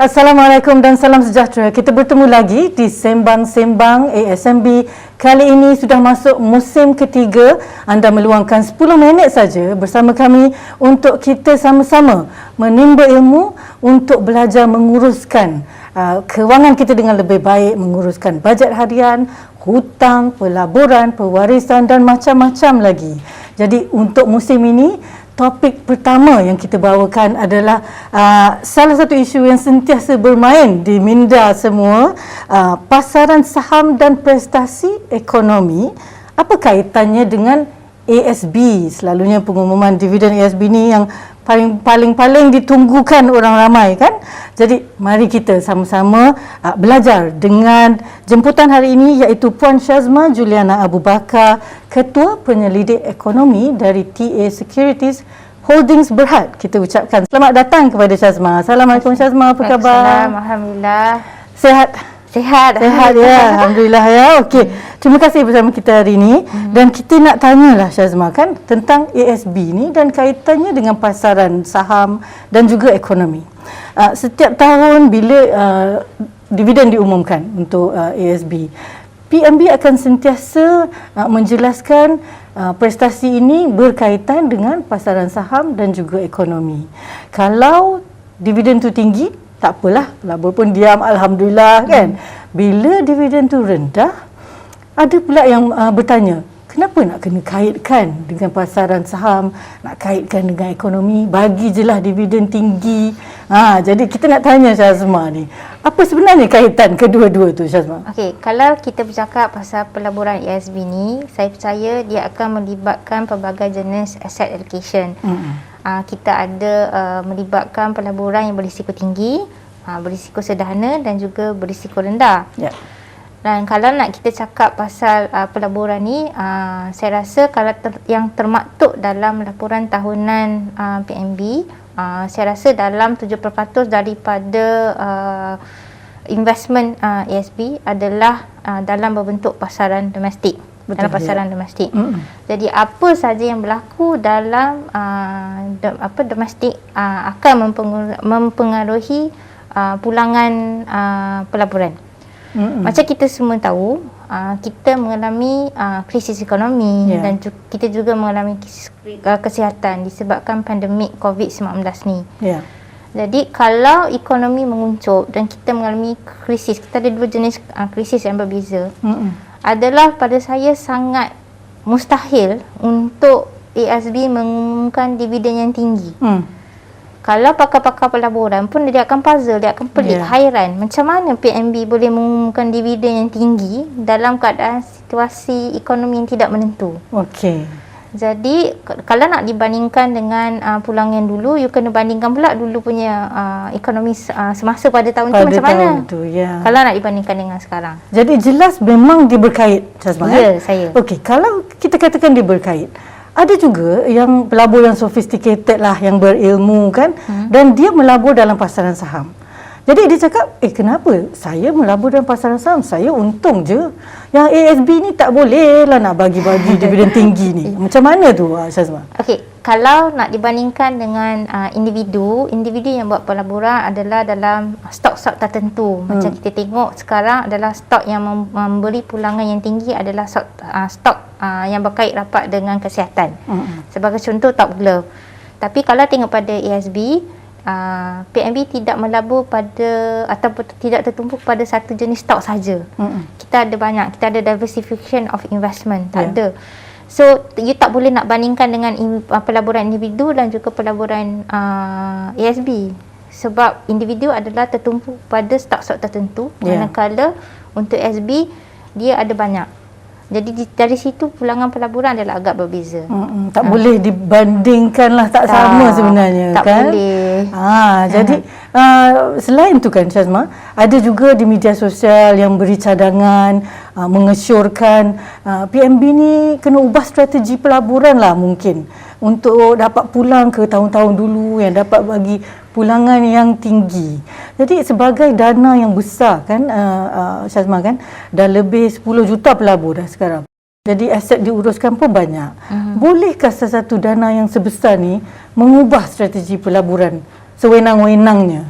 Assalamualaikum dan salam sejahtera. Kita bertemu lagi di Sembang-Sembang ASMB. Kali ini sudah masuk musim ketiga. Anda meluangkan 10 minit saja bersama kami untuk kita sama-sama menimba ilmu untuk belajar menguruskan kewangan kita dengan lebih baik, menguruskan bajet harian, hutang, pelaburan, pewarisan dan macam-macam lagi. Jadi untuk musim ini, topik pertama yang kita bawakan adalah salah satu isu yang sentiasa bermain di minda semua, pasaran saham dan prestasi ekonomi. Apa kaitannya dengan ASB? Selalunya pengumuman dividen ASB ni yang paling ditunggukan orang ramai kan. Jadi mari kita sama-sama belajar dengan jemputan hari ini, iaitu Puan Syazma Juliana Abu Bakar, Ketua Penyelidik Ekonomi dari TA Securities Holdings Berhad. Kita ucapkan selamat datang kepada Syazma. Assalamualaikum Syazma, apa khabar? Alhamdulillah. Sehat? Sehat Ya, alhamdulillah ya. Okey. Terima kasih bersama kita hari ini. Dan kita nak tanyalah Syazma kan tentang ASB ni dan kaitannya dengan pasaran saham dan juga ekonomi. Setiap tahun bila dividen diumumkan untuk ASB, PMB akan sentiasa menjelaskan prestasi ini berkaitan dengan pasaran saham dan juga ekonomi. Kalau dividen tu tinggi, tak apalah, pelabur pun diam, alhamdulillah kan. Bila dividen tu rendah, ada pula yang bertanya, kenapa nak kena kaitkan dengan pasaran saham, nak kaitkan dengan ekonomi, bagi je lah dividen tinggi. Jadi kita nak tanya Syazma ni, apa sebenarnya kaitan kedua-dua tu Syazma? Okey, kalau kita bercakap pasal pelaburan ASB ni, saya percaya dia akan melibatkan pelbagai jenis asset allocation. Kita ada melibatkan pelaburan yang berisiko tinggi, berisiko sederhana dan juga berisiko rendah. Dan kalau nak kita cakap pasal pelaburan ni, saya rasa kalau yang termaktub dalam laporan tahunan PMB, saya rasa dalam 70% daripada investment ASB adalah dalam berbentuk pasaran domestik. Dalam pasaran domestik. Jadi apa saja yang berlaku dalam domestik akan mempengaruhi pulangan pelaburan. Macam kita semua tahu, kita mengalami krisis ekonomi dan kita juga mengalami krisis kesihatan disebabkan pandemik COVID-19 ni. Jadi kalau ekonomi menguncup dan kita mengalami krisis, kita ada dua jenis krisis yang berbeza. Adalah pada saya sangat mustahil untuk ASB mengumumkan dividen yang tinggi. Kalau pakar-pakar pelaburan pun dia akan puzzle, dia akan pelik, hairan macam mana PMB boleh mengumumkan dividen yang tinggi dalam keadaan situasi ekonomi yang tidak menentu. Jadi kalau nak dibandingkan dengan pulangan dulu, you kena bandingkan pula dulu punya ekonomi semasa pada tahun tu macam mana. Kalau nak dibandingkan dengan sekarang. Jadi jelas memang dia berkait Syazma. Saya. Okey, kalau kita katakan dia berkait, ada juga yang pelabur yang sophisticated lah, yang berilmu kan, dan dia melabur dalam pasaran saham. Jadi dia cakap, kenapa saya melabur dalam pasaran saham? Saya untung je. Yang ASB ni tak boleh lah nak bagi-bagi dividen tinggi ni. Macam mana tu Syazma? Okey, kalau nak dibandingkan dengan individu yang buat pelaburan adalah dalam stok-stok tertentu. Macam kita tengok sekarang adalah stok yang memberi pulangan yang tinggi adalah stok yang berkait rapat dengan kesihatan. Sebagai contoh Top Glove. Tapi kalau tengok pada ASB, PMB tidak melabur pada ataupun tidak tertumpu pada satu jenis stok saja. Kita ada banyak, kita ada diversification of investment, tak ada. So you tak boleh nak bandingkan dengan pelaburan individu dan juga pelaburan ASB, sebab individu adalah tertumpu pada stok-stok tertentu, manakala untuk ASB dia ada banyak. Jadi dari situ pulangan pelaburan adalah agak berbeza. Tak boleh dibandingkan lah, tak sama sebenarnya tak kan? Boleh. Jadi selain tu kan Syazma, ada juga di media sosial yang beri cadangan, mengesyorkan PMB ni kena ubah strategi pelaburan lah mungkin untuk dapat pulang ke tahun-tahun dulu yang dapat bagi pulangan yang tinggi. Jadi sebagai dana yang besar kan Syazma kan, dah lebih 10 juta pelabur dah sekarang. Jadi aset diuruskan pun banyak. Bolehkah satu dana yang sebesar ni mengubah strategi pelaburan sewenang-wenangnya?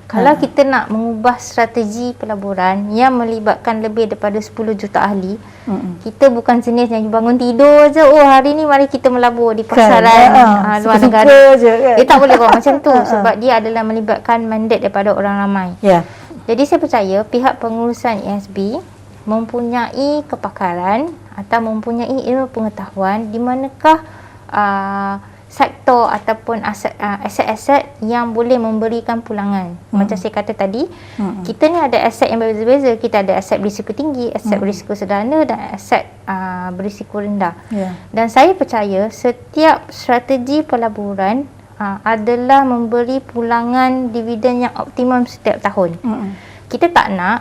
Kalau kita nak mengubah strategi pelaburan yang melibatkan lebih daripada 10 juta ahli, kita bukan jenis yang bangun tidur je, oh hari ni mari kita melabur di pasaran luar negara. Dia tak boleh buat macam tu sebab dia adalah melibatkan mandat daripada orang ramai. Jadi saya percaya pihak pengurusan ESB mempunyai kepakaran atau mempunyai ilmu pengetahuan di manakah sektor ataupun aset-aset yang boleh memberikan pulangan. Macam saya kata tadi, kita ni ada aset yang berbeza-beza. Kita ada aset berisiko tinggi, aset berisiko sederhana dan aset berisiko rendah. Dan saya percaya setiap strategi pelaburan adalah memberi pulangan dividen yang optimum setiap tahun. Kita tak nak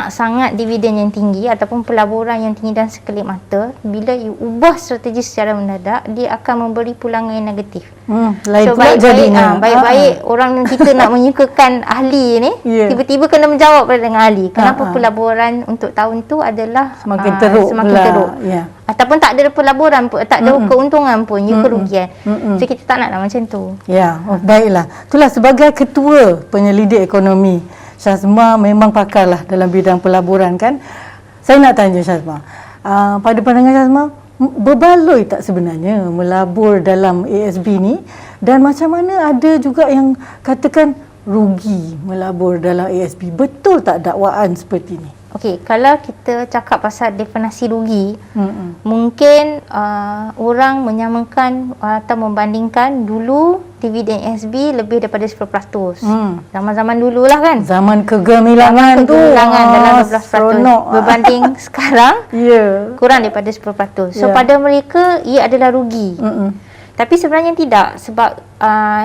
sangat dividen yang tinggi ataupun pelaburan yang tinggi dan sekelip mata. Bila you ubah strategi secara mendadak, dia akan memberi pulangan yang negatif. Lain so baik-baik orang kita nak menyukakan ahli ni, tiba-tiba kena menjawab dengan ahli. Kenapa pelaburan untuk tahun tu adalah semakin teruk. Ataupun tak ada pelaburan pun, tak ada keuntungan pun, you kerugian. So kita tak nak macam tu. Baiklah. Itulah sebagai ketua penyelidik ekonomi, Syazma memang pakarlah dalam bidang pelaburan kan. Saya nak tanya Syazma, pada pandangan Syazma, berbaloi tak sebenarnya melabur dalam ASB ni, dan macam mana ada juga yang katakan rugi melabur dalam ASB? Betul tak dakwaan seperti ni? Okey, kalau kita cakap pasal definisi rugi, mungkin orang menyamakan atau membandingkan dulu dividen ASB lebih daripada 10%. Zaman-zaman dululah kan. Zaman kegemilangan tu. Kegemilangan dalam 12%. Berbanding sekarang, kurang daripada 10%. So pada mereka, ia adalah rugi. Tapi sebenarnya tidak, sebab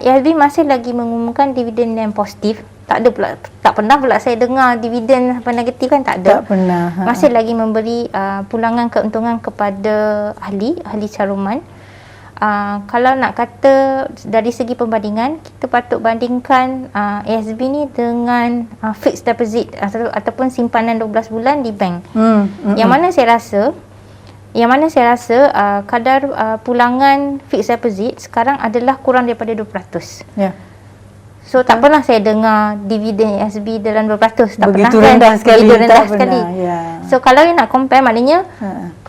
ASB masih lagi mengumumkan dividen yang positif. Tak pernah pula saya dengar dividen apa negatif kan, tak ada. Tak pernah. Masih lagi memberi pulangan keuntungan kepada ahli caruman. Kalau nak kata dari segi perbandingan, kita patut bandingkan ASB ni dengan fixed deposit ataupun simpanan 12 bulan di bank. Yang mana saya rasa kadar pulangan fixed deposit sekarang adalah kurang daripada 2%. So tak pernah saya dengar dividen ASB dalam 2%. Tak begitu pernah rendah kan? sekali. Begitu rendah tak sekali. Pernah, So kalau you nak compare, maknanya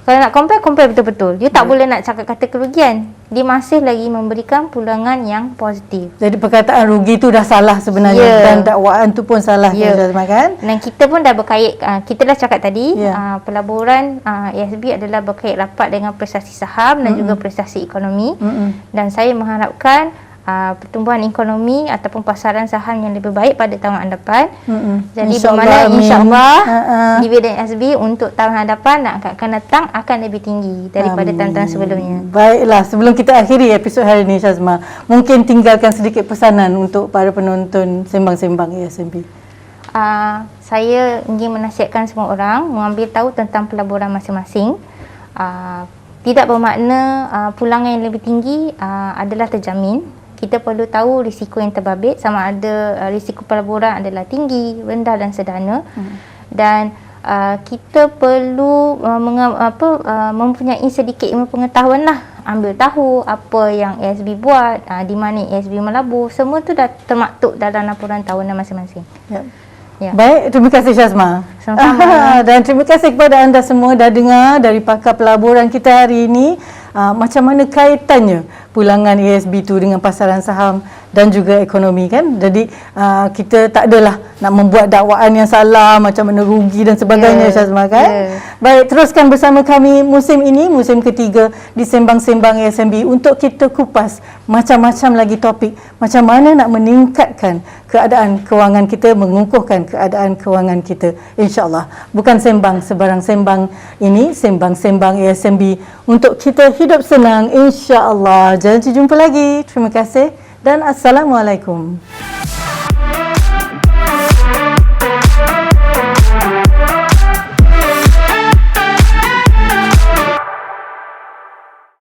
kalau nak compare betul-betul. You tak boleh nak cakap kata kerugian. Dia masih lagi memberikan pulangan yang positif. Jadi perkataan rugi tu dah salah sebenarnya, dan dakwaan tu pun salah kan? Dan kita pun dah berkait, kita dah cakap tadi, pelaburan ASB adalah berkait rapat dengan prestasi saham dan juga prestasi ekonomi. Dan saya mengharapkan pertumbuhan ekonomi ataupun pasaran saham yang lebih baik pada tahun hadapan. Jadi bermakna insya-Allah dividen ASB untuk tahun hadapan akan datang akan lebih tinggi daripada tahun-tahun sebelumnya. Baiklah, sebelum kita akhiri episod hari ini Syazma, mungkin tinggalkan sedikit pesanan untuk para penonton Sembang-Sembang ASMB. Saya ingin menasihatkan semua orang mengambil tahu tentang pelaburan masing-masing. Tidak bermakna pulangan yang lebih tinggi adalah terjamin. Kita perlu tahu risiko yang terbabit, sama ada risiko pelaburan adalah tinggi, rendah dan sederhana. Dan kita perlu mempunyai sedikit ilmu pengetahuan lah. Ambil tahu apa yang ASB buat, di mana ASB melabur. Semua tu dah termaktub dalam laporan tahunan masing-masing. Baik, terima kasih Syazma. Sama-sama. Dan terima kasih kepada anda semua dah dengar dari pakar pelaburan kita hari ini. Macam mana kaitannya pulangan ASB tu dengan pasaran saham dan juga ekonomi kan. Jadi kita tak adalah nak membuat dakwaan yang salah macam mana rugi dan sebagainya Syazma kan. Baik, teruskan bersama kami musim ini, musim ketiga di Sembang-Sembang ASMB untuk kita kupas macam-macam lagi topik, macam mana nak meningkatkan keadaan kewangan kita, mengukuhkan keadaan kewangan kita, insya-Allah. Bukan sembang sebarang sembang, ini Sembang-Sembang ASMB untuk kita hidup senang, insya-Allah. Jangan jumpa lagi. Terima kasih dan Assalamualaikum.